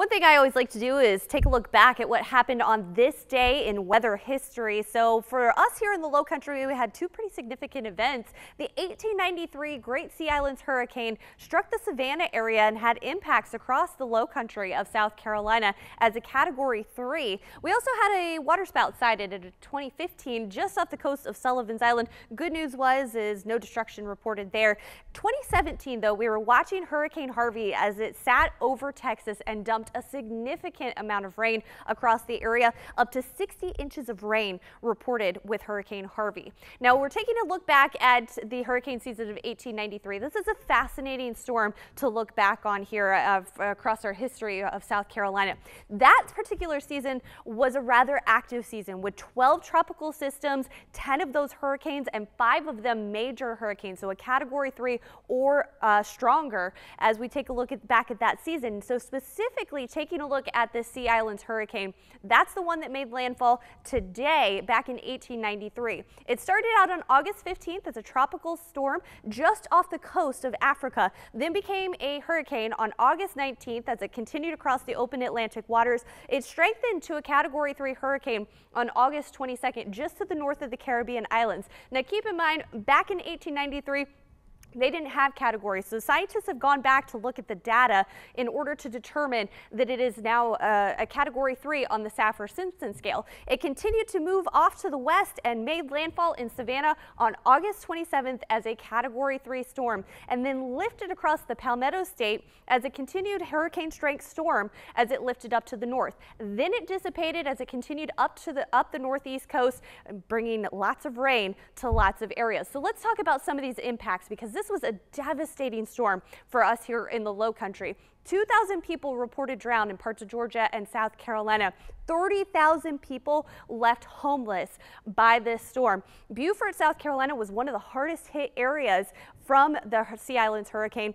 One thing I always like to do is take a look back at what happened on this day in weather history. So for us here in the Low Country, we had two pretty significant events. The 1893 Great Sea Islands hurricane struck the Savannah area and had impacts across the Low Country of South Carolina as a Category 3. We also had a waterspout sighted in 2015 just off the coast of Sullivan's Island. Good news is no destruction reported there. 2017, though, we were watching Hurricane Harvey as it sat over Texas and dumped a significant amount of rain across the area. Up to 60 inches of rain reported with Hurricane Harvey. Now we're taking a look back at the hurricane season of 1893. This is a fascinating storm to look back on here across our history of South Carolina. That particular season was a rather active season with 12 tropical systems, 10 of those hurricanes, and 5 of them major hurricanes, so a Category 3 or stronger as we take a look back at that season. So specifically taking a look at this Sea Islands hurricane, that's the one that made landfall today back in 1893. It started out on August 15th as a tropical storm just off the coast of Africa, then became a hurricane on August 19th as it continued across the open Atlantic waters. It strengthened to a Category 3 hurricane on August 22nd just to the north of the Caribbean islands. Now keep in mind, back in 1893, they didn't have categories, so scientists have gone back to look at the data in order to determine that it is now a Category 3 on the Saffir-Simpson scale. It continued to move off to the west and made landfall in Savannah on August 27th as a Category 3 storm, and then lifted across the Palmetto State as a continued hurricane-strength storm as it lifted up to the north. Then it dissipated as it continued up the northeast coast, bringing lots of rain to lots of areas. So let's talk about some of these impacts, because this was a devastating storm for us here in the Low Country. 2,000 people reported drowned in parts of Georgia and South Carolina. 30,000 people left homeless by this storm. Beaufort, South Carolina was one of the hardest hit areas from the Sea Islands hurricane.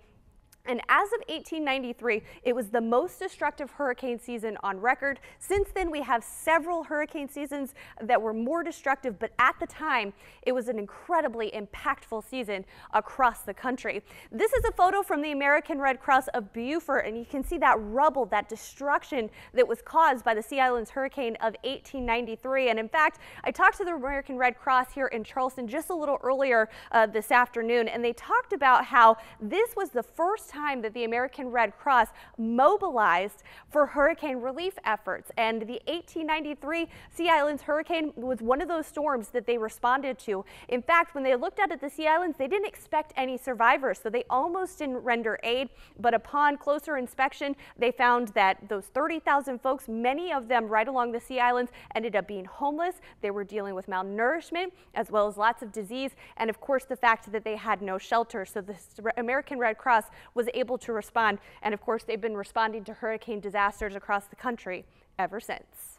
And as of 1893, it was the most destructive hurricane season on record. Since then, we have several hurricane seasons that were more destructive, but at the time, it was an incredibly impactful season across the country. This is a photo from the American Red Cross of Beaufort, and you can see that rubble, that destruction that was caused by the Sea Islands hurricane of 1893. And in fact, I talked to the American Red Cross here in Charleston just a little earlier this afternoon, and they talked about how this was the first time that the American Red Cross mobilized for hurricane relief efforts. And the 1893 Sea Islands hurricane was one of those storms that they responded to. In fact, when they looked at the Sea Islands, they didn't expect any survivors, so they almost didn't render aid. But upon closer inspection, they found that those 30,000 folks, many of them right along the Sea Islands, ended up being homeless. They were dealing with malnourishment as well as lots of disease, and of course the fact that they had no shelter. So the American Red Cross was able to respond, and of course they've been responding to hurricane disasters across the country ever since.